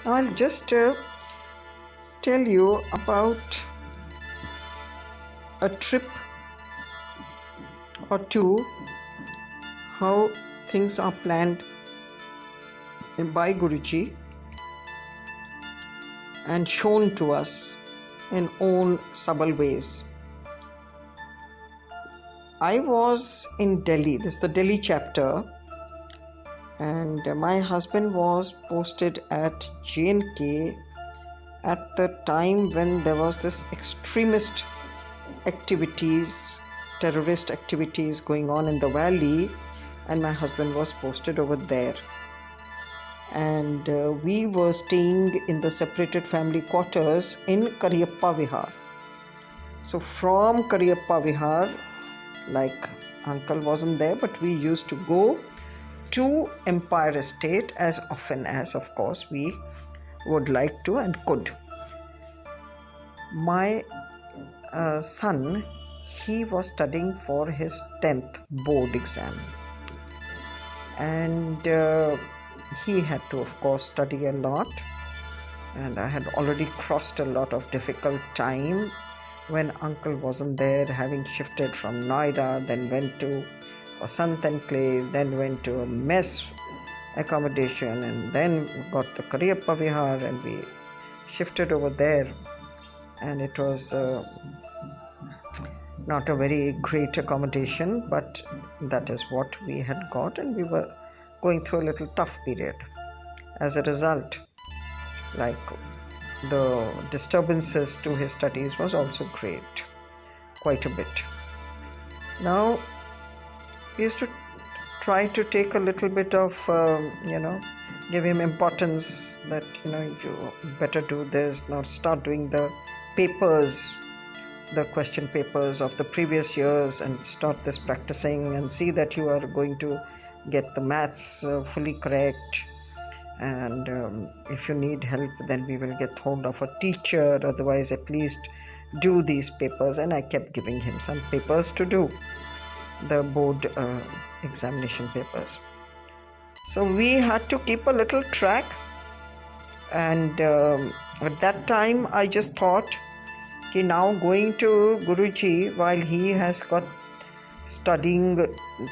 I'll just tell you about a trip or two, how things are planned by Guruji and shown to us in own subtle ways. I was in Delhi, this is the Delhi chapter, and my husband was posted at J&K at the time when there was this extremist activities, terrorist activities going on in the valley, and my husband was posted over there. And we were staying in the separated family quarters in Kariyappa Vihar. So from Kariyappa Vihar, like uncle wasn't there, but we used to go to Empire Estate as often as, of course, we would like to and could. My son, he was studying for his 10th board exam, and he had to, of course, study a lot, and I had already crossed a lot of difficult time when uncle wasn't there, having shifted from Noida, then went to a Sant Enclave, then went to a mess accommodation, and then got the Kariyappa Vihar, and we shifted over there, and it was not a very great accommodation, but that is what we had got, and we were going through a little tough period. As a result, like, the disturbances to his studies was also great, quite a bit. Now, we used to try to take a little bit of, give him importance that, you better do this, now start doing the papers, the question papers of the previous years, and start this practicing and see that you are going to get the maths fully correct. And if you need help, then we will get hold of a teacher, otherwise at least do these papers. And I kept giving him some papers to do, the board examination papers. So we had to keep a little track, and at that time I just thought, now going to Guruji while he has got studying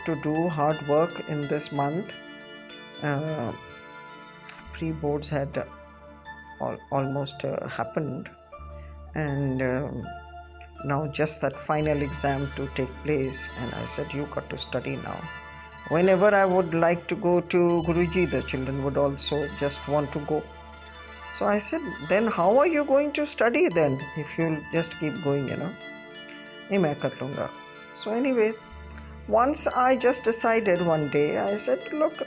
to do hard work in this month. Pre-boards had almost happened, and now just that final exam to take place, and I said, you got to study now. Whenever I would like to go to Guruji, the children would also just want to go. So I said, then how are you going to study then if you'll just keep going, Nahi main kar lunga. So anyway, once I just decided one day, I said, look,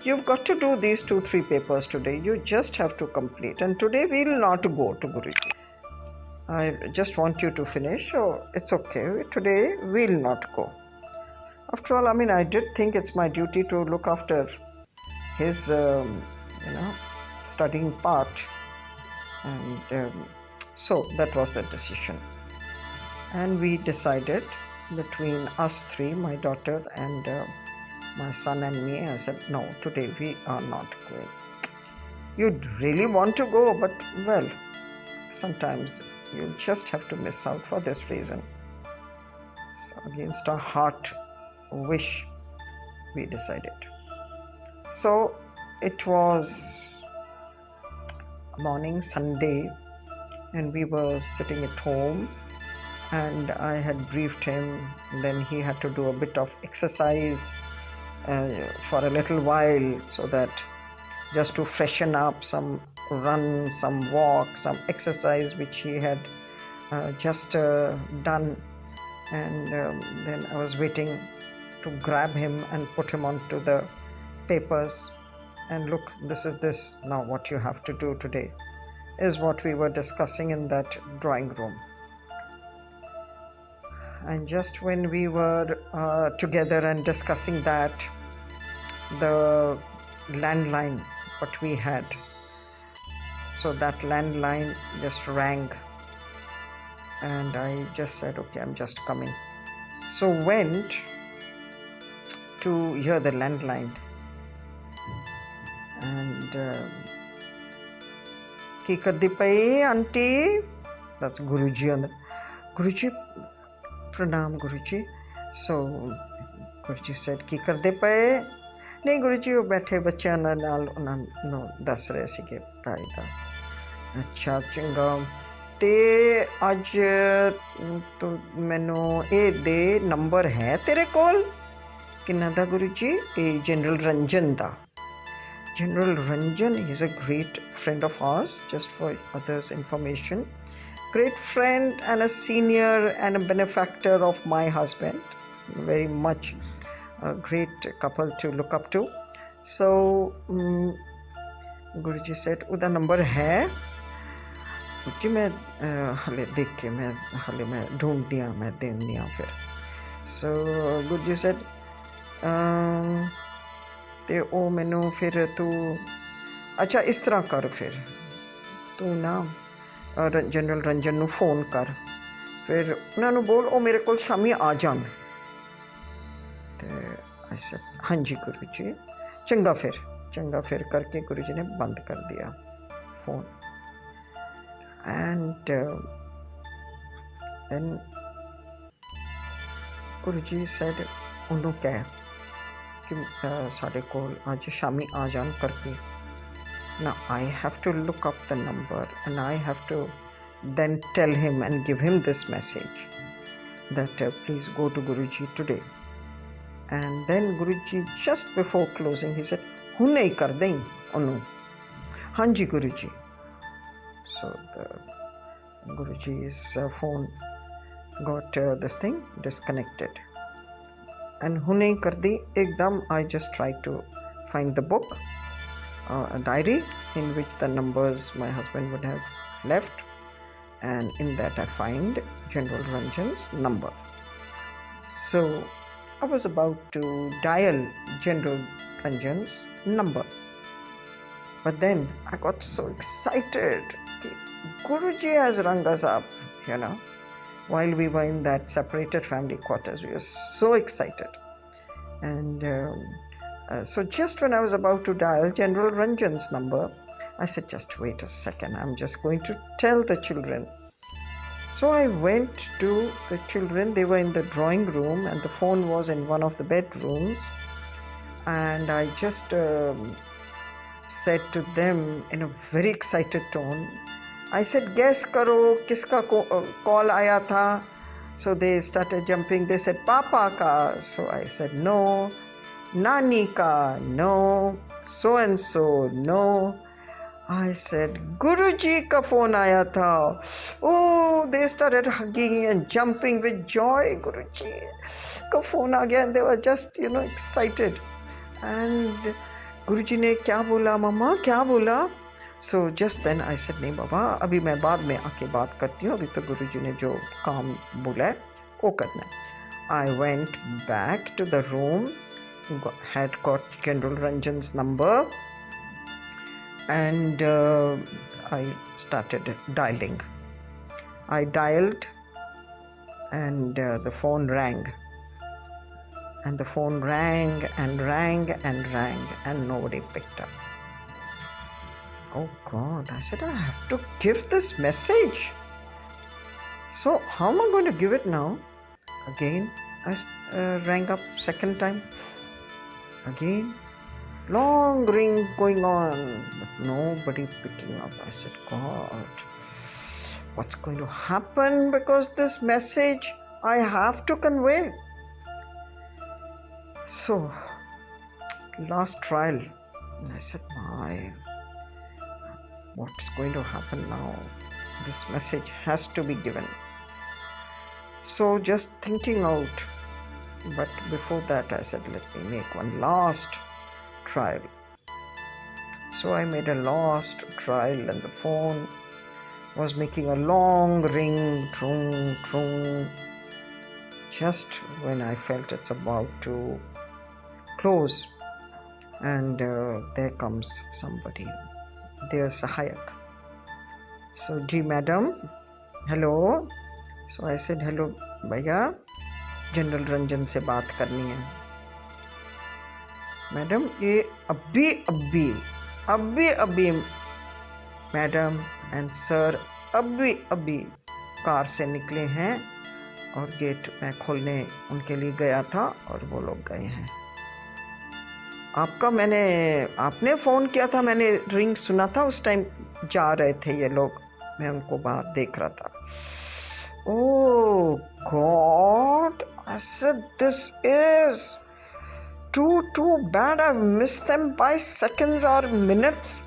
you've got to do these 2-3 papers today. You just have to complete. And today we'll not go to Guruji. I just want you to finish. So it's okay. Today we'll not go. After all, I did think it's my duty to look after his, studying part. And so that was the decision. And we decided between us three, my daughter and my son and me, I said, no, today we are not going. You'd really want to go, but well, sometimes you just have to miss out for this reason. So against our heart wish, we decided. So it was morning Sunday, and we were sitting at home, and I had briefed him. Then he had to do a bit of exercise for a little while, so that just to freshen up, some run, some walk, some exercise which he had just done. And then I was waiting to grab him and put him onto the papers. And look, this is this. Now what you have to do today is what we were discussing in that drawing room. And just when we were together and discussing that, the landline what we had, so that landline just rang, and I just said, okay, I'm just coming. So went to hear the landline, and की करदी पई auntie? That's Guruji on the Guruji, pranam Guruji. So Guruji said की करदे पए? नहीं गुरुजी वो बैठे बच्चों नाल उन्हां नूं दस रहे सीगे पढ़ाई दा। अच्छा चंगा ते अज तो मैनू ये दे नंबर है तेरे कोल? किन्ना दा गुरुजी? ये जनरल रंजन दा। General Ranjan is a great friend of ours, just for others' information. Great friend and a senior and a benefactor of my husband. Very much a great couple to look up to. So, Guruji said, "Uda number hai?" जी मैं हले देख के मैं ढूंढ दिया मैं दे दिया फिर. So Guruji said, ਤੇ ਉਹ ਮੈਨੂੰ ਫਿਰ ਤੂੰ ਅੱਛਾ ਇਸ ਤਰ੍ਹਾਂ ਕਰ ਫਿਰ ਤੂੰ ਨਾ ਜਨਰਲ ਰੰਜਨ ਨੂੰ ਫੋਨ ਕਰ ਫਿਰ ਉਹਨਾਂ ਨੂੰ ਬੋਲ ਉਹ ਮੇਰੇ ਕੋਲ ਸ਼ਾਮੀ ਆ ਜਾਣ ਤੇ ਐਸਾ ਹਾਂਜੀ ਗੁਰੂ ਜੀ ਚੰਗਾ ਫਿਰ ਕਰਕੇ ਗੁਰੂ ਜੀ ਨੇ ਬੰਦ ਕਰ ਦਿਆ phone and then Guru ji sad ਉਹਨੂੰ ਕਹਿ कि साढ़े कोल आज शामी आ जान करके now I have to look up the number and I have to then tell him and give him this message that please go to Guruji today. And then Guruji just before closing he said hunne hi kar dein onu hanji Guruji. So the Guruji's phone got this thing disconnected. And हुने कर दी एकदम I just tried to find the book, a diary in which the numbers my husband would have left, and in that I find General Ranjan's number. So I was about to dial General Ranjan's number, but then I got so excited. Guruji has rung us up, you know. While we were in that separated family quarters, we were so excited. And so just when I was about to dial General Ranjan's number, I said, just wait a second, I'm just going to tell the children. So I went to the children. They were in the drawing room and the phone was in one of the bedrooms. And I just said to them in a very excited tone, I said, guess karo kiska call aaya tha. So they started jumping. They said, Papa ka. So I said, no. Nani ka. No. So and so. No. I said, Guruji ka phone aaya tha. Oh, they started hugging and jumping with joy. Guruji ka phone aa gaya. And they were just, excited. And Guruji ne kya bola, Mama? Kya bola? So just then I said, नहीं बाबा अभी मैं बाद में आके बात करती हूँ अभी तो गुरुजी ने जो काम बोला है वो करना है. I went back to the room, had got General Ranjan's number and I started dialing. I dialed and the phone rang. And the phone rang and rang and rang and nobody picked up. Oh God, I said, I have to give this message. So how am I going to give it now? Again, I rang up second time. Again, long ring going on, but nobody picking up. I said, God, what's going to happen? Because this message I have to convey. So, last trial, I said, what's going to happen now? This message has to be given. So just thinking out. But before that I said, let me make one last trial. So I made a last trial and the phone was making a long ring, trung, trung. Just when I felt it's about to close and there comes somebody. Their Sahayak. So, Ji madam, hello. So I said, hello भैया, general Ranjan से बात करनी है. Madam ये अभी madam and sir अभी अभी car से निकले हैं और गेट मैं खोलने उनके लिए गया था और वो लोग गए हैं। आपने फ़ोन किया था, मैंने रिंग सुना था, उस टाइम जा रहे थे ये लोग, मैं उनको बाहर देख रहा था। Oh God, I said this is too bad. I've missed them by seconds or minutes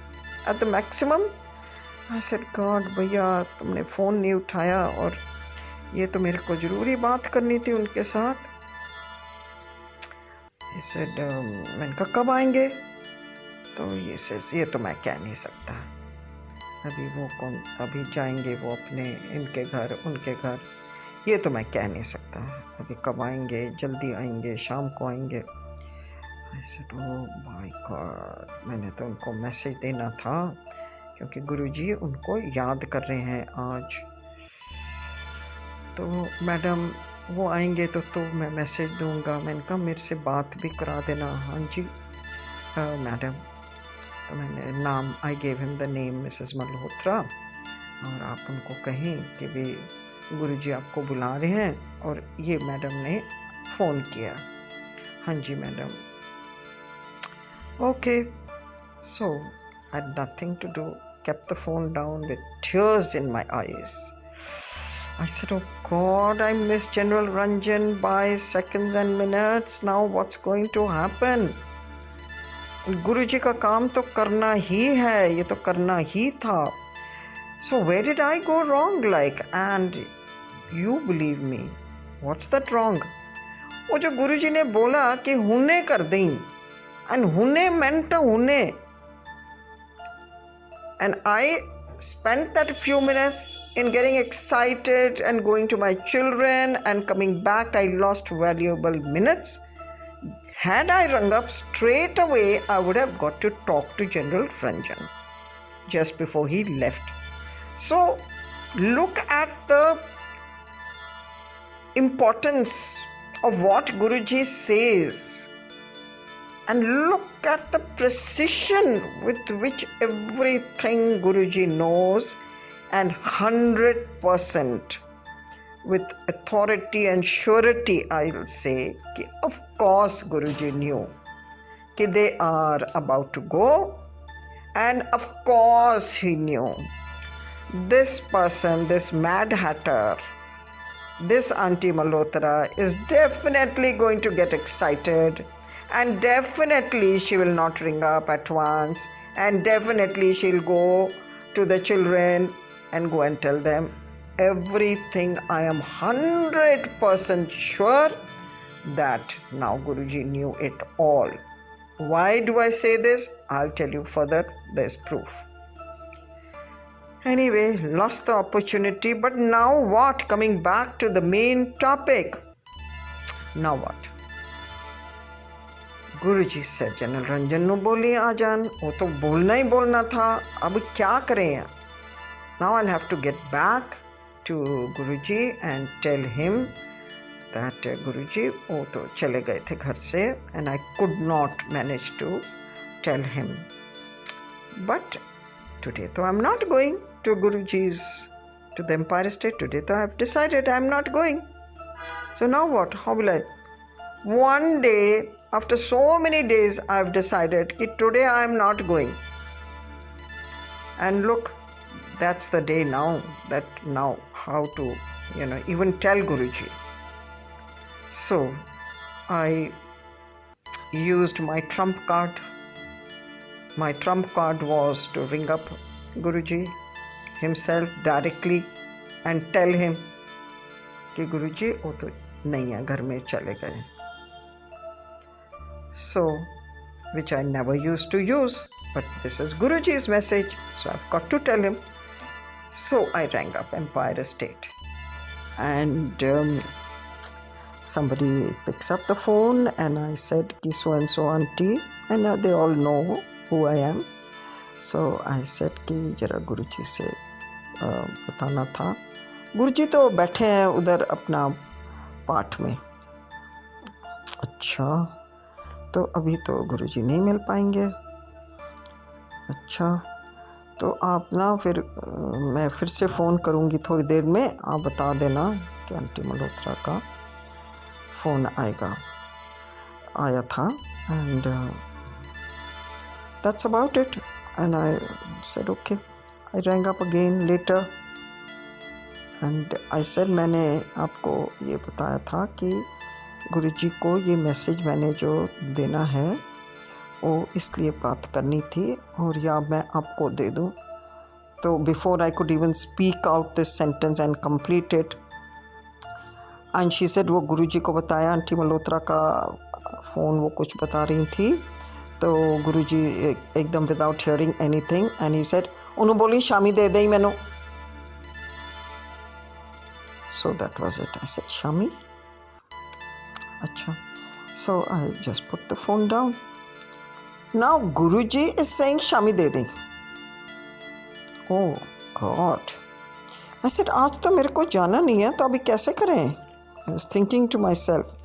at the maximum. I said, God, भैया तुमने फ़ोन नहीं उठाया और ये तो मेरे को ज़रूरी बात करनी थी उनके साथ। He said, मैंने कहा कब आएंगे? तो ये तो मैं कह नहीं सकता, अभी जाएंगे वो अपने इनके घर उनके घर, ये तो मैं कह नहीं सकता, अभी कब आएंगे, जल्दी आएंगे, शाम को आएंगे। I said, oh my God, मैंने तो उनको मैसेज देना था क्योंकि गुरुजी उनको याद कर रहे हैं आज। तो मैडम वो आएंगे तो मैं मैसेज दूंगा। मैंने कहा मेरे से बात भी करा देना। हाँ जी मैडम। तो मैंने नाम, I gave him the name Mrs Malhotra, और आप उनको कहें कि वे गुरुजी आपको बुला रहे हैं और ये मैडम ने फ़ोन किया। हाँ जी madam. Okay, so I had nothing to do, kept the phone down with tears in my eyes. I said, oh God, I missed General Ranjan by seconds and minutes. Now what's going to happen? गुरुजी का काम तो करना ही है, ये तो करना ही था. So where did I go wrong? And you believe me, what's that wrong? वो जो गुरुजी ने बोला कि हुने कर दें, and hune meant hune, and I spent that few minutes in getting excited and going to my children, and coming back I lost valuable minutes. Had I rung up straight away, I would have got to talk to General Ranjan just before he left. So look at the importance of what Guruji says, and look at the precision with which everything Guruji knows, and 100% with authority and surety I will say कि of course Guruji knew कि they are about to go, and of course he knew this person, this Mad Hatter, this Auntie Malhotra is definitely going to get excited, and definitely she will not ring up at once, and definitely she'll go to the children and go and tell them everything. I am 100% sure that now Guruji knew it all. Why do I say this? I'll tell you further. There's proof. Anyway, lost the opportunity, but now what? Coming back to the main topic. Now what? Guruji said, General Ranjan nu boli aa jaan, wo to bolna hi bolna tha, ab kya kare? Now I'll have to get back to Guruji and tell him that Guruji, wo to chale gaye the ghar se, and I could not manage to tell him. But today though I'm not going to Guruji's, to the Empire State. Today though I've decided I'm not going. So now what? How will I? One day, after so many days, I've decided that today I am not going. And look, that's the day now, that now how to, even tell Guruji. So I used my trump card. My trump card was to ring up Guruji himself directly and tell him कि Guruji वो तो नहीं है, घर में चले गए. So, which I never used to use, but this is Guruji's message, so I've got to tell him. So I rang up Empire State, and somebody picks up the phone, and I said ki so and so auntie, and they all know who I am. So I said कि जरा गुरुजी से बताना था. गुरुजी तो बैठे हैं उधर अपना पाठ में. अच्छा, तो अभी तो गुरुजी नहीं मिल पाएंगे. अच्छा, तो आप ना फिर मैं फिर से फ़ोन करूँगी थोड़ी देर में, आप बता देना कि आंटी मल्होत्रा का फ़ोन आया था. And that's about it. And I said okay. I rang up again later and I said मैंने आपको ये बताया था कि गुरुजी को ये मैसेज मैंने जो देना है वो इसलिए बात करनी थी और या मैं आपको दे दूँ. तो before I could even speak out this sentence and complete it, and she said वो गुरुजी को बताया, आंटी मल्होत्रा का फ़ोन वो कुछ बता रही थी. तो गुरुजी एकदम without hearing anything and he said उन्होंने बोली शामी दे दें मैनू. So that was it. I said शामी, अच्छा. So I just put the phone down. Now Guruji is saying शामी दे दें. Oh God. आई सेड आज तो मेरे को जाना नहीं है तो अभी कैसे करें. I was thinking to myself,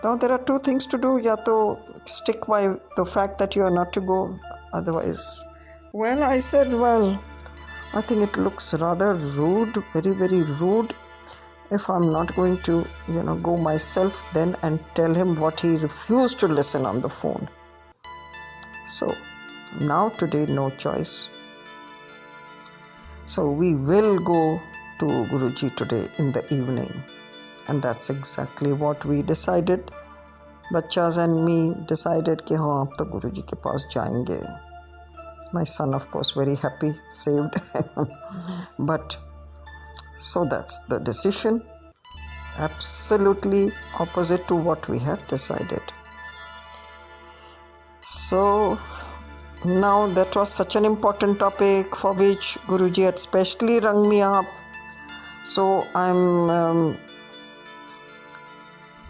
now there are two things to do. या तो stick by the fact that you are not to go, otherwise, well, I said, well, I think it looks rather rude, very very rude, if I'm not going to go myself then and tell him what he refused to listen on the phone. So now today no choice, so we will go to Guruji today in the evening. And that's exactly what we decided. Bachas and me decided कि हाँ आप तो गुरुजी के पास जाएंगे. My son of course very happy, saved. But so that's the decision. Absolutely opposite to what we had decided. So now that was such an important topic for which Guruji had specially rung me up. So I'm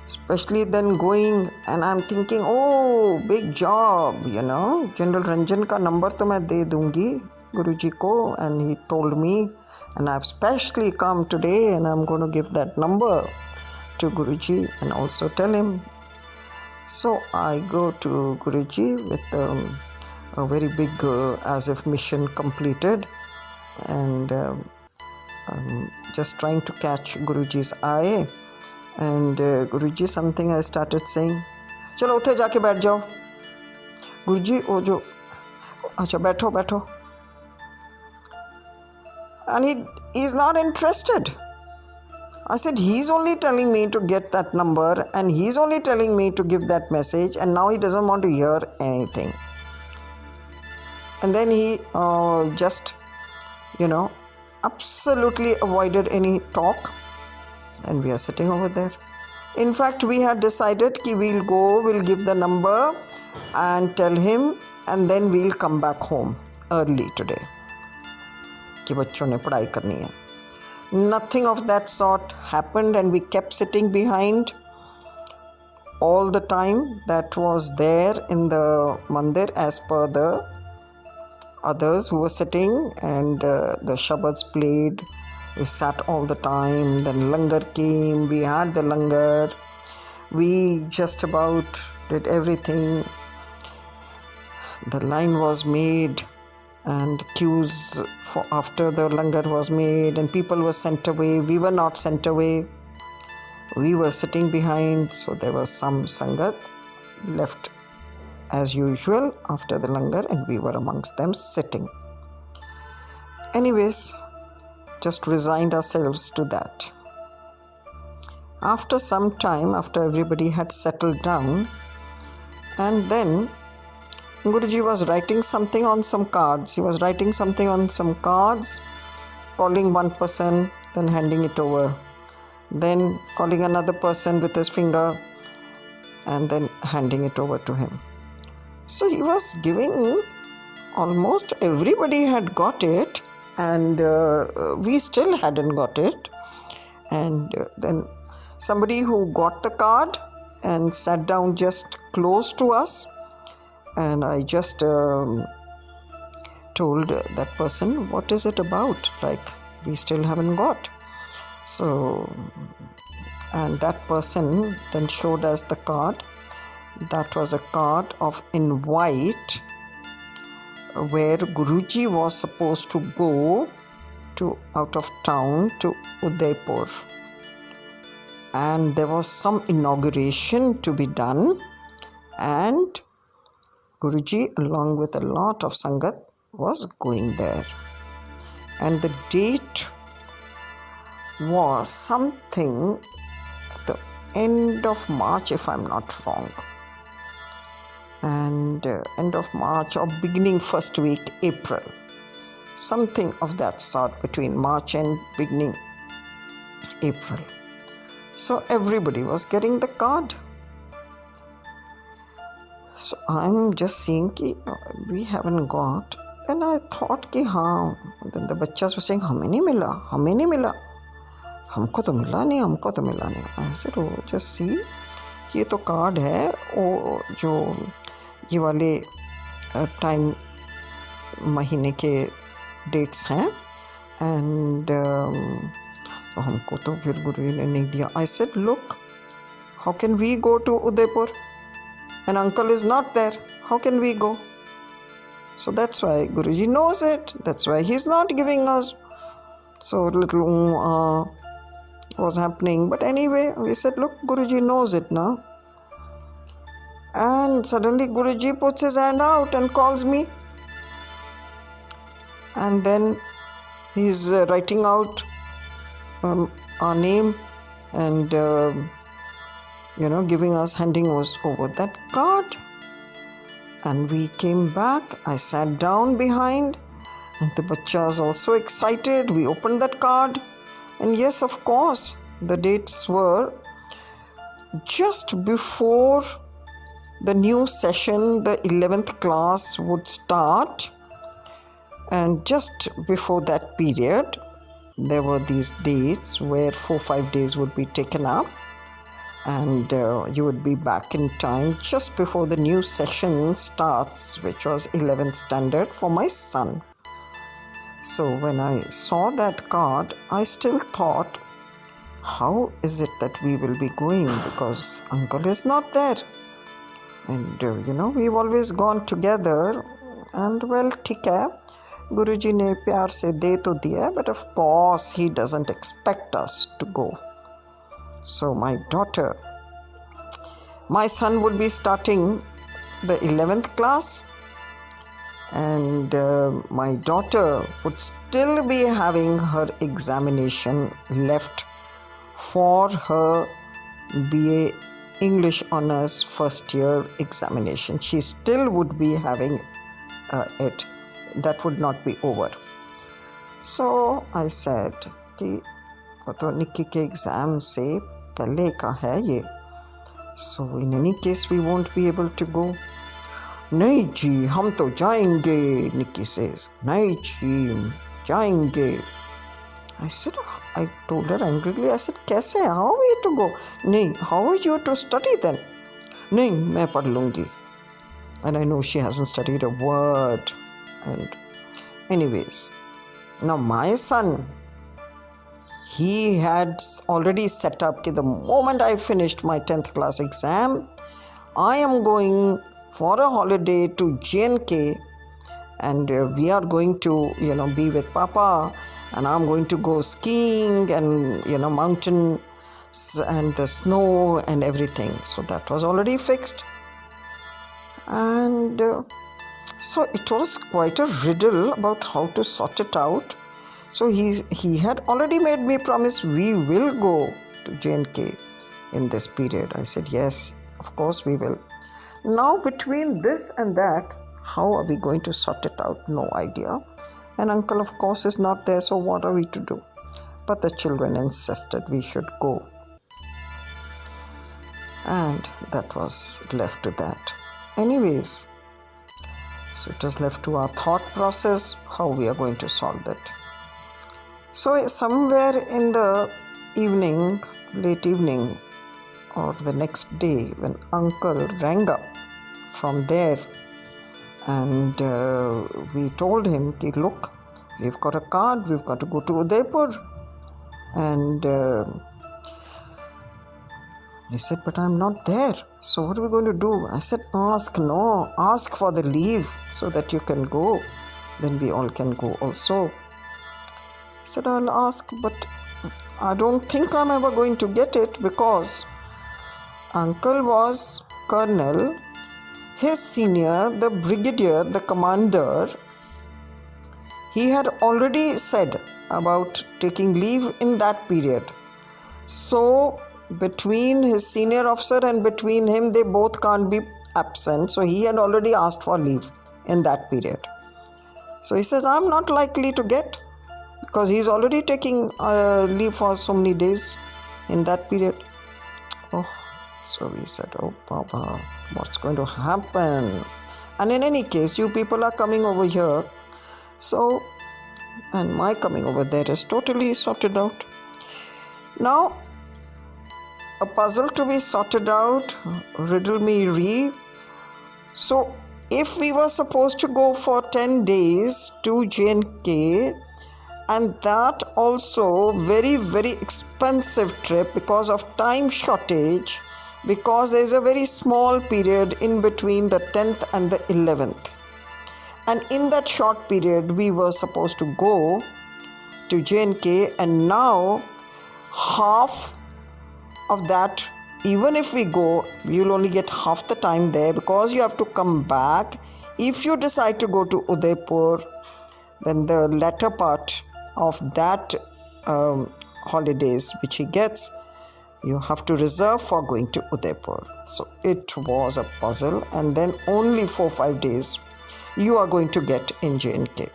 especially then going and I'm thinking, oh big job, General Ranjan का number तो मैं दे दूंगी गुरुजी को, and he told me and I've specially come today and I'm going to give that number to Guruji and also tell him. So I go to Guruji with a very big as if mission completed and just trying to catch Guruji's eye. And Guruji something I started saying, चलो उठे जाके बैठ जाओ. गुरुजी वो जो अच्छा बैठो बैठो. And he's not interested. I said he's only telling me to get that number and he's only telling me to give that message and now he doesn't want to hear anything. And then he just absolutely avoided any talk. And we are sitting over there. In fact, we had decided कि we'll give the number and tell him and then we'll come back home early today. कि बच्चों ने पढ़ाई करनी है. Nothing of that sort happened and we kept sitting behind all the time that was there in the mandir as per the others who were sitting, and the shabads played. We sat all the time. Then langar came. We had the langar. We just about did everything. The line was made and queues for after the langar was made and people were sent away. We were not sent away. We were sitting behind. So there was some sangat left as usual after the langar and we were amongst them sitting. Anyways, just resigned ourselves to that. After some time, after everybody had settled down, and then Guruji was writing something on some cards. He was writing something on some cards, calling one person, then handing it over, then calling another person with his finger, and then handing it over to him. So he was giving, almost everybody had got it, and we still hadn't got it. And then somebody who got the card and sat down just close to us, and I just told that person, what is it about? Like, we still haven't got. So, and that person then showed us the card. That was a card of invite where Guruji was supposed to go to out of town to Udaipur, and there was some inauguration to be done, and Guruji along with a lot of Sangat was going there, and the date was something at the end of March, if I'm not wrong, and end of March or beginning first week April, something of that sort, between March and beginning April. So everybody was getting the card. So I'm just seeing कि we haven't got. Then I thought कि हाँ. Then the bachas were saying हमें नहीं मिला, हमको तो मिला नहीं. I said, oh, just see, ये तो कार्ड है, वो जो ये वाले टाइम महीने के डेट्स हैं, एंड हमको तो फिर गुरुजी ने नहीं दिया. I said, look, how can we go to Udaipur? And uncle is not there. How can we go? So that's why Guruji knows it. That's why he's not giving us. So little was happening. But anyway, we said, look, Guruji knows it now. And suddenly Guruji puts his hand out and calls me. And then he's writing out our name and handing us over that card. And we came back. I sat down behind, and the bachas also excited. We opened that card, and yes, of course, the dates were just before the new session, the 11th class would start, and just before that period, there were these dates where 4-5 days would be taken up, and you would be back in time just before the new session starts, which was 11th standard for my son. So when I saw that card, I still thought, how is it that we will be going, because uncle is not there, and we've always gone together, and well, ठीक है, Guruji ने प्यार से दे तो दिया, but of course he doesn't expect us to go. So my son would be starting the 11th class, and my daughter would still be having her examination left for her BA English Honours first year examination. She still would be having it. That would not be over. So I said कि वो तो निक्की के exam से पहले का है ये. So in any case we won't be able to go. नहीं जी, हम तो जाएंगे, Nikki says. नहीं जी, जाएंगे. I told her angrily, I said, कैसे, how are we to go? नहीं, how are you to study then? नहीं, मैं पढ़ लूँगी. And I know she hasn't studied a word. And anyways, now my son, he had already set up that the moment I finished my 10th class exam, I am going for a holiday to J&K, and we are going to, be with Papa, and I'm going to go skiing and, mountains and the snow and everything. So that was already fixed. And so it was quite a riddle about how to sort it out. So he had already made me promise we will go to J&K in this period. I said, yes, of course we will. Now between this and that, how are we going to sort it out? No idea. And uncle, of course, is not there, so what are we to do? But the children insisted we should go. And that was left to that. Anyways, so it was left to our thought process how we are going to solve it. So somewhere in the evening, late evening, or the next day, when uncle rang up from there, and we told him, look, we've got a card, we've got to go to Udaipur, and He said, but I'm not there. So what are we going to do? I said, ask for the leave so that you can go. Then we all can go also. He said, I'll ask, but I don't think I'm ever going to get it because uncle was colonel. His senior, the brigadier, the commander, he had already said about taking leave in that period. So between his senior officer and between him, they both can't be absent. So he had already asked for leave in that period. So he said, I'm not likely to get, because he's already taking leave for so many days in that period. Oh, so we said, oh Baba, what's going to happen? And in any case, you people are coming over here. So, and my coming over there is totally sorted out. Now, a puzzle to be sorted out, riddle me re. So, if we were supposed to go for 10 days to J&K, and that also very, very expensive trip because of time shortage, because there is a very small period in between the 10th and the 11th. And in that short period, we were supposed to go to J&K, and now half of that, even if we go, you'll only get half the time there because you have to come back. If you decide to go to Udaipur, then the latter part of that holidays which he gets, you have to reserve for going to Udaipur. So it was a puzzle, and then only 4-5 days you are going to get in J&K.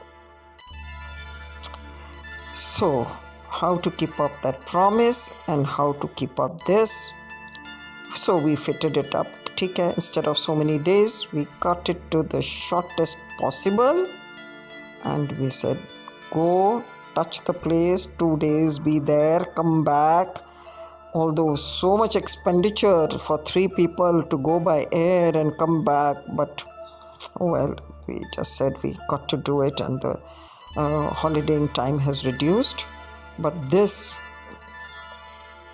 So how to keep up that promise and how to keep up this? So we fitted it up. Instead of so many days, we cut it to the shortest possible, and we said, go touch the place, 2 days, be there, come back. Although so much expenditure for 3 people to go by air and come back, but well, we just said we got to do it, and the holidaying time has reduced, but this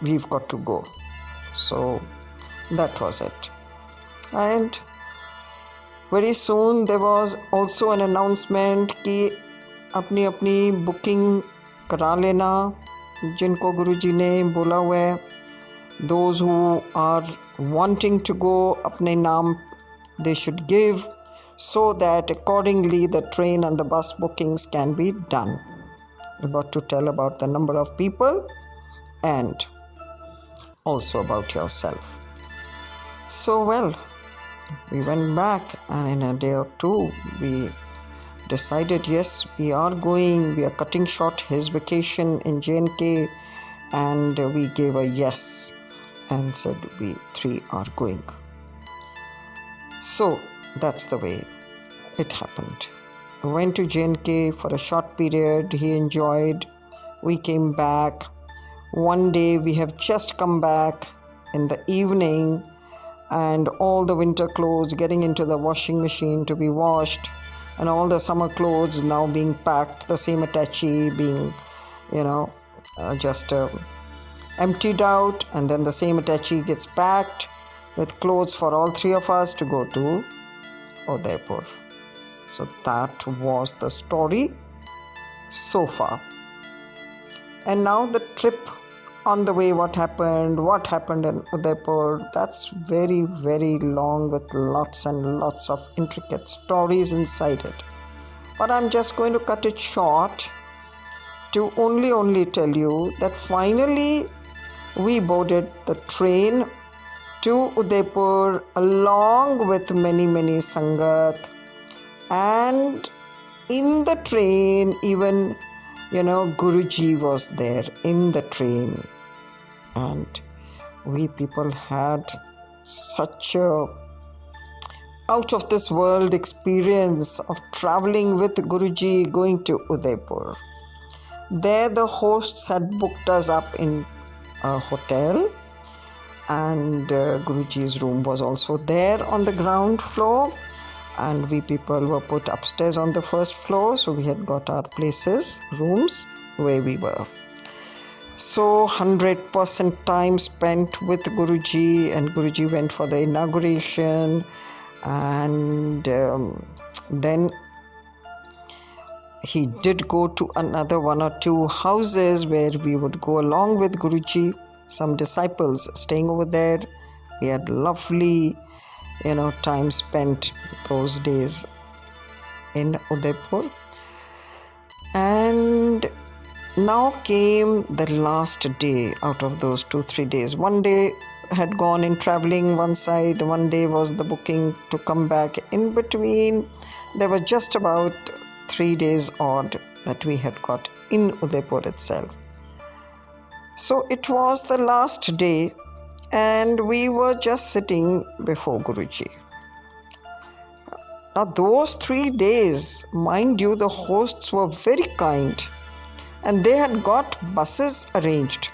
we've got to go. So that was it. And very soon there was also an announcement कि अपनी अपनी booking करा लेना जिनको गुरुजी ने बोला हुआ है. Those who are wanting to go, अपने नाम they should give, so that accordingly the train and the bus bookings can be done. You got to tell about the number of people and also about yourself. So well, we went back, and in a day or two we decided, yes, we are going, we are cutting short his vacation in J&K, and we gave a yes and said we 3 are going. So that's the way it happened. We went to J&K for a short period. He enjoyed. We came back. One day we have just come back in the evening, and all the winter clothes getting into the washing machine to be washed, and all the summer clothes now being packed, the same attache being, just emptied out, and then the same attache gets packed with clothes for all 3 of us to go to Udaipur. So that was the story so far. And now the trip on the way, what happened in Udaipur, that's very, very long with lots and lots of intricate stories inside it. But I'm just going to cut it short to only tell you that finally we boarded the train to Udaipur along with many, many Sangat. And in the train, even, Guruji was there in the train. And we people had such a out of this world experience of traveling with Guruji going to Udaipur. There the hosts had booked us up in a hotel, and Guruji's room was also there on the ground floor, and we people were put upstairs on the first floor, so we had got our places, rooms where we were. So 100% time spent with Guruji, and Guruji went for the inauguration, and then he did go to another one or two houses where we would go along with Guruji, some disciples staying over there. We had lovely, time spent those days in Udaipur. And now came the last day out of those 2-3 days. One day had gone in traveling one side, one day was the booking to come back. In between, there were just about 3 days odd that we had got in Udaipur itself. So it was the last day, and we were just sitting before Guruji. Now those 3 days, mind you, the hosts were very kind, and they had got buses arranged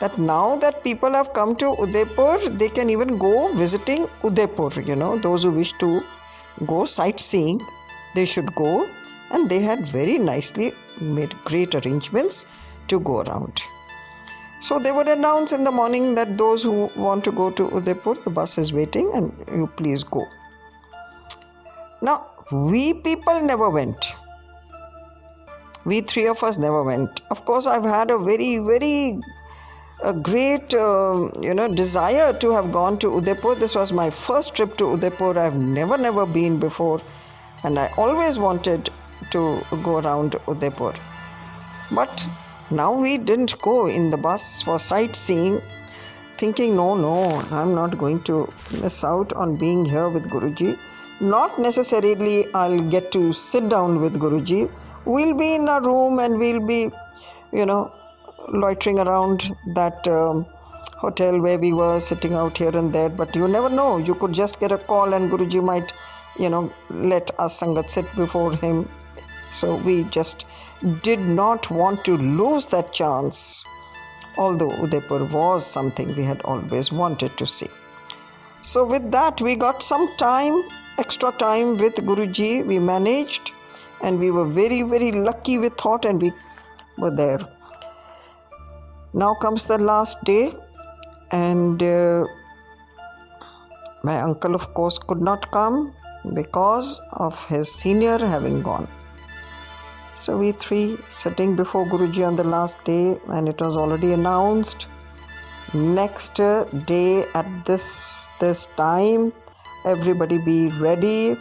that now that people have come to Udaipur, they can even go visiting Udaipur. Those who wish to go sightseeing, they should go, and they had very nicely made great arrangements to go around. So they would announce in the morning that those who want to go to Udaipur, the bus is waiting and you please go. Now, we people never went. We 3 of us never went. Of course, I've had a very, very great, desire to have gone to Udaipur. This was my first trip to Udaipur. I've never been before, and I always wanted to go around Udaipur. But now we didn't go in the bus for sightseeing, thinking, no, I'm not going to miss out on being here with Guruji. Not necessarily I'll get to sit down with Guruji. We'll be in a room and we'll be, loitering around that hotel where we were, sitting out here and there. But you never know. You could just get a call and Guruji might, let us Sangat sit before him. So we just did not want to lose that chance. Although Udaipur was something we had always wanted to see. So with that, we got some time, extra time with Guruji. We managed. And we were very, very lucky, we thought, and we were there. Now comes the last day, and my uncle, of course, could not come because of his senior having gone. So we 3 sitting before Guruji on the last day, and it was already announced. Next day at this time, everybody be ready.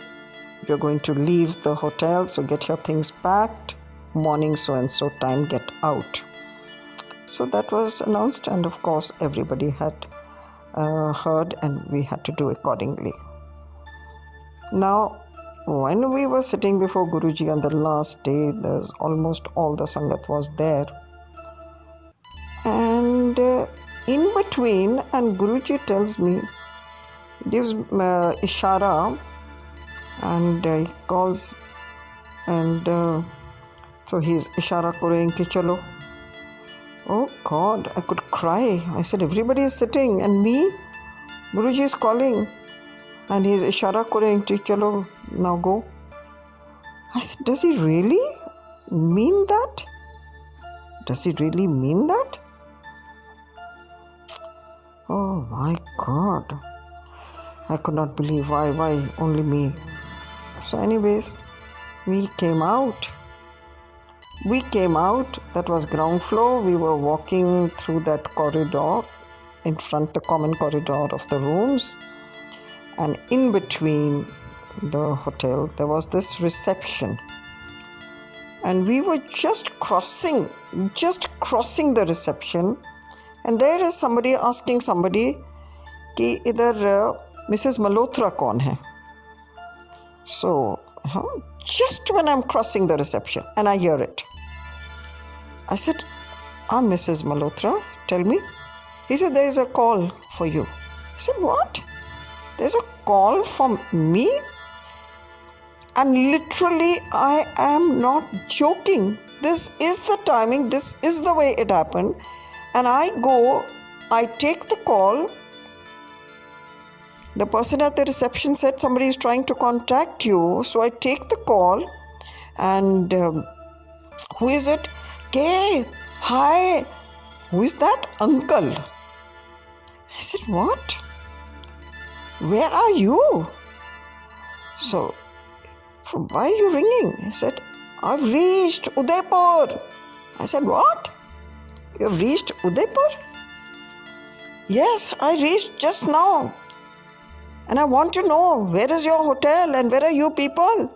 You're going to leave the hotel, so get your things packed. Morning so and so time, get out. So that was announced, and of course everybody had heard, and we had to do accordingly. Now, when we were sitting before Guruji on the last day, there's almost all the Sangat was there. And in between, and Guruji tells me, gives ishara, and he calls, and so he's ishara kareng ki chalo. Oh God, I could cry. I said, everybody is sitting and me, Guruji is calling, and he's ishara kareng ki chalo, now go. I said, does he really mean that? Does he really mean that? Oh my God. I could not believe why only me. So anyways, we came out. That was ground floor. We were walking through that corridor, in front the common corridor of the rooms. And in between the hotel, there was this reception. And we were just crossing the reception. And there is somebody asking somebody, कि इधर Mrs. Malhotra कौन है? So, just when I'm crossing the reception, and I hear it, I said, I'm Mrs. Malhotra, tell me. He said, there is a call for you. I said, what? There's a call for me? And literally, I am not joking. This is the timing, this is the way it happened. And I go, I take the call. The person at the reception said somebody is trying to contact you. So I take the call, and who is it? K, hi, Who is that? Uncle. I said, what? Where are you? So, from why are you ringing? He said, I've reached Udaipur. I said, what? You've reached Udaipur? Yes, I reached just now. And I want to know, where is your hotel and where are you people?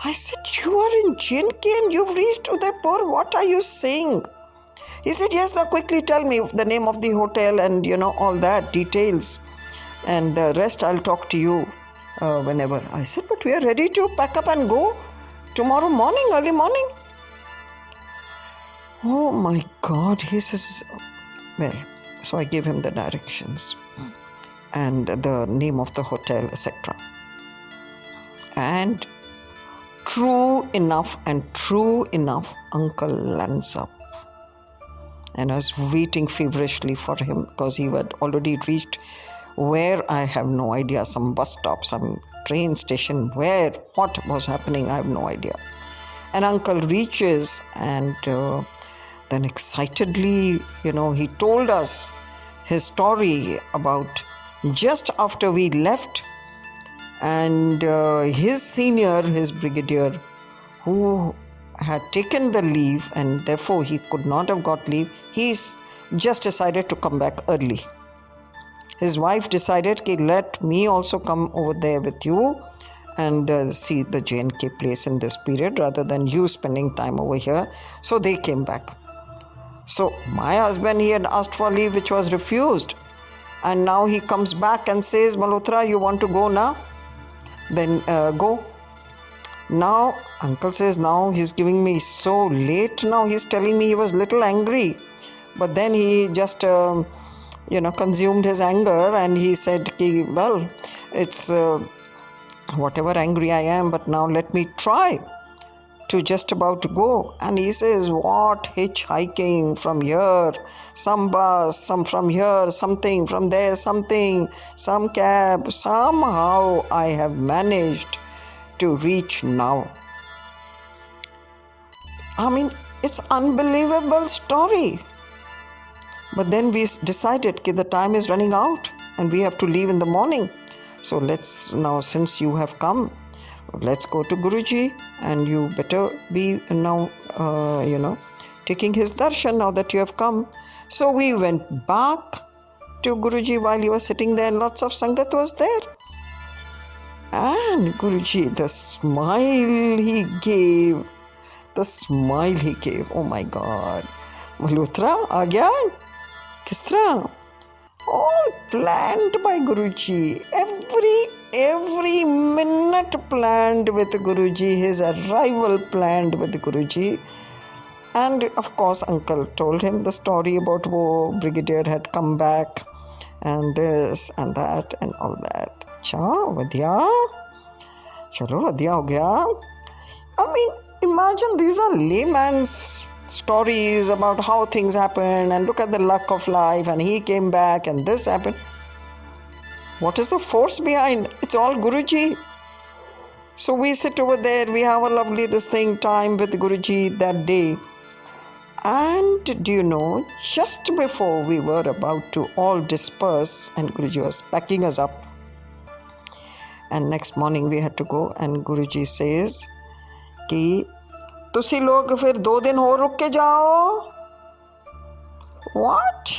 I said, you are in J&K and you've reached Udaipur. What are you saying? He said, yes, now quickly tell me the name of the hotel and, all that, details. And the rest I'll talk to you whenever. I said, but we are ready to pack up and go tomorrow morning, early morning. Oh my God, he says, well, so I gave him the directions and the name of the hotel, etc. And true enough, Uncle lands up. And I was waiting feverishly for him because he had already reached where I have no idea, some bus stop, some train station, what was happening, I have no idea. And Uncle reaches and then excitedly, he told us his story about just after we left and his senior, his brigadier, who had taken the leave and therefore he could not have got leave, he's just decided to come back early. His wife decided, let me also come over there with you and see the J&K place in this period rather than you spending time over here. So they came back. So my husband, he had asked for leave which was refused. And now he comes back and says, Malhotra, you want to go now? Then go. Now, Uncle says, now he's giving me so late. Now he's telling me he was little angry. But then he just, consumed his anger and he said, well, it's whatever angry I am, but now let me try to just about to go. And he says, what hitchhiking from here, some bus, some from here, something from there, something, some cab. Somehow I have managed to reach now. I mean, it's unbelievable story. But then we decided that the time is running out and we have to leave in the morning. So let's now, since you have come, let's go to Guruji and you better be now, taking his darshan now that you have come. So we went back to Guruji while he was sitting there and lots of Sangat was there. And Guruji, the smile he gave, oh my God. Malhotra, aa gaya? Kis tarah? All planned by Guruji. Every minute planned with Guruji. His arrival planned with Guruji. And of course, Uncle told him the story about wo brigadier had come back and this and that and all that. Chalo, vadya ho gaya. I mean, imagine these are layman's stories about how things happen and look at the luck of life and he came back and this happened. What is the force behind? It's all Guruji. So we sit over there, we have a lovely time with Guruji that day. And do you know, just before we were about to all disperse and Guruji was packing us up, and next morning we had to go and Guruji says कि तुसी लोग फिर 2 दिन और रुक के जाओ. What?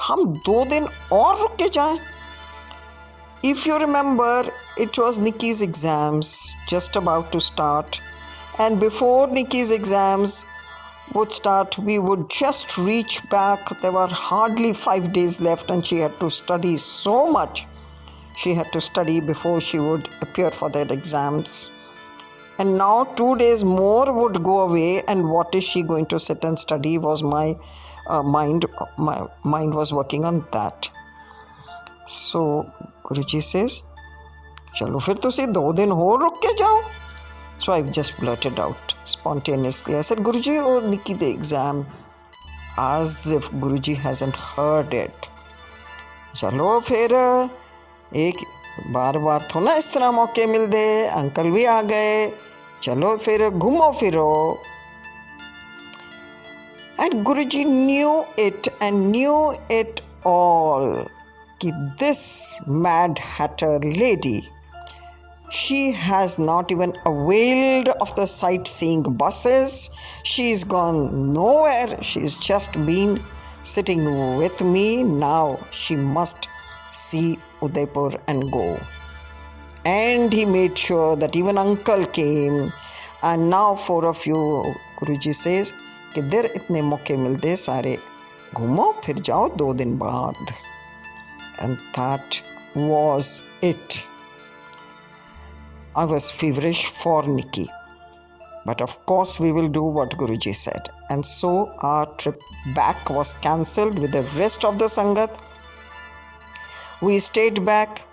हम 2 दिन और रुक के जाएं? If you remember, it was Nikki's exams just about to start, and before Nikki's exams would start, we would just reach back. There were hardly 5 days left and she had to study so much. She had to study before she would appear for that exams. And now 2 days more would go away, and what is she going to sit and study was my mind was working on that. So Guruji says, Chalo fir tusi 2 din ho ruk ke jao. So I just blurted out spontaneously. I said, Guruji, oh Nikki the exam. As if Guruji hasn't heard it. Chalo fir एक बार तो ना इस तरह मौके मिल दे, uncle भी आ गए, चलो फिर घूमो फिरो. And Guruji knew it and knew it all. Ki this Mad Hatter lady, she has not even availed of the sightseeing buses. She's gone nowhere. She's just been sitting with me. Now she must see Udaipur and go. And he made sure that even uncle came. And now 4 of you, Guruji says, कि देर इतने मौके मिलते सारे घूमो फिर जाओ 2 दिन बाद. And that was it. I was feverish for Nikki. But of course we will do what Guruji said. And so our trip back was cancelled with the rest of the Sangat. We stayed back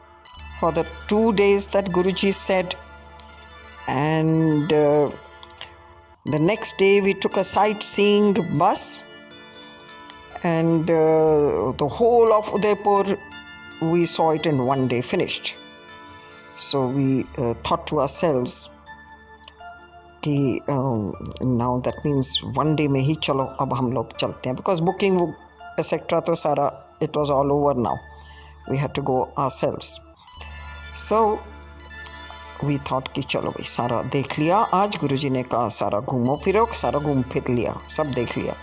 for the 2 days that Guruji said. And the next day we took a sightseeing bus. And the whole of Udaipur, we saw it in 1 day, finished. So we thought to ourselves, कि now that means 1 day में ही चलो अब हम लोग चलते हैं, because booking etc. तो सारा it was all over now. We had to go ourselves. So we thought कि चलो भाई सारा देख लिया, आज गुरुजी ने कहा सारा घूमो फिरो, सारा घूम फिर लिया, सब देख लिया,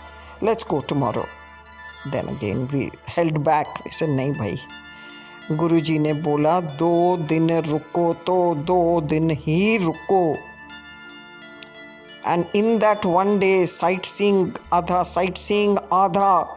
let's go tomorrow. Then again we held back. We said नहीं भाई, गुरुजी ने बोला 2 दिन रुको तो 2 दिन ही रुको. And in that 1 day, sightseeing adha.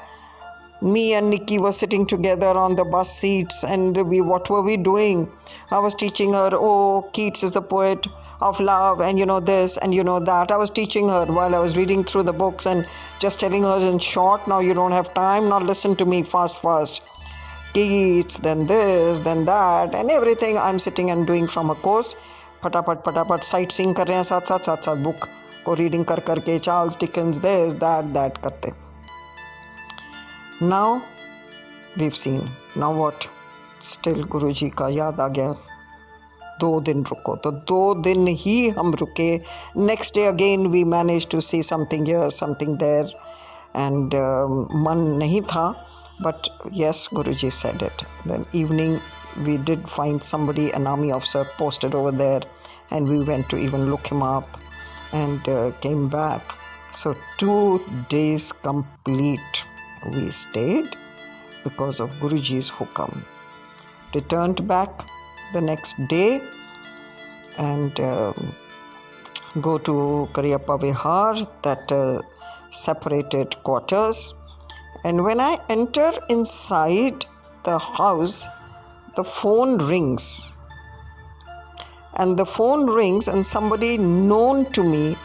Me and Nikki were sitting together on the bus seats, and what were we doing? I was teaching her, oh, Keats is the poet of love, and you know this, and you know that. I was teaching her while I was reading through the books and just telling her in short, now you don't have time, now listen to me fast. Keats, then this, then that, and everything I'm sitting and doing from a course. Patapat sightseeing कर रहे हैं साथ book को reading करके Charles Dickens, this, that करते. Now we've seen. Now what? Still Guruji का याद आ गया. 2 दिन रुको, तो 2 दिन ही हम रुके. Next day again we managed to see something here, something there, and मन नहीं था. But yes, Guruji said it. Then evening we did find somebody, an army officer posted over there, and we went to even look him up and came back. So 2 days complete we stayed because of Guruji's hukam. Returned back the next day and go to Karyappa Vihar, that separated quarters. And when I enter inside the house, the phone rings. And the phone rings, and somebody known to me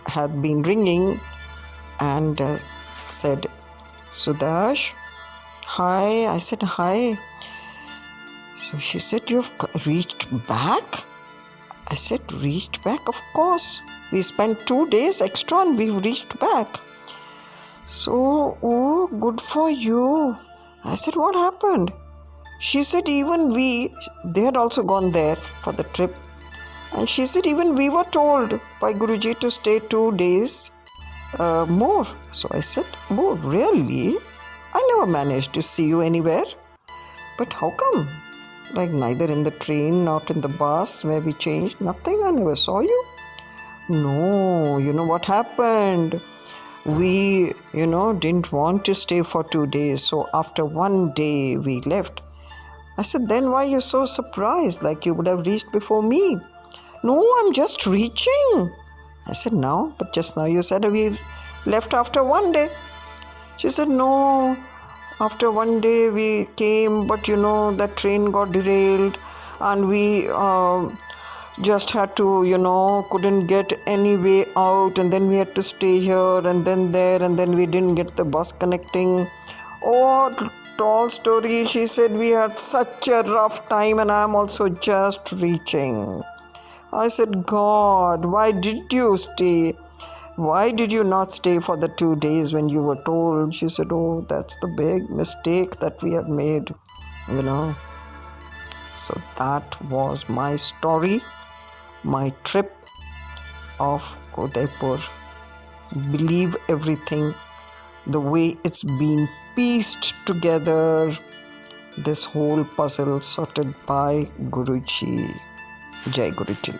had been ringing and said, Sudash, hi. I said, hi. So she said, you've reached back? I said, reached back? Of course. We spent 2 days extra and we've reached back. So, oh, good for you. I said, what happened? She said, even they had also gone there for the trip. And she said, even we were told by Guruji to stay 2 days more. So I said, oh, really? I never managed to see you anywhere. But how come? Like neither in the train, not in the bus where we changed, nothing. I never saw you. No, you know what happened? We, didn't want to stay for 2 days. So after 1 day, we left. I said, then why are you so surprised? Like you would have reached before me. No, I'm just reaching. I said, no, but just now you said we left after 1 day. She said, no, after 1 day we came, but that train got derailed and we just had to, couldn't get any way out, and then we had to stay here and then there, and then we didn't get the bus connecting. Oh, tall story. She said, we had such a rough time and I'm also just reaching. I said, God, why did you stay? Why did you not stay for the 2 days when you were told? She said, oh, that's the big mistake that we have made, So that was my story, my trip of Udaipur believe everything the way it's been pieced together, this whole puzzle sorted by Guruji. Jai Guruji.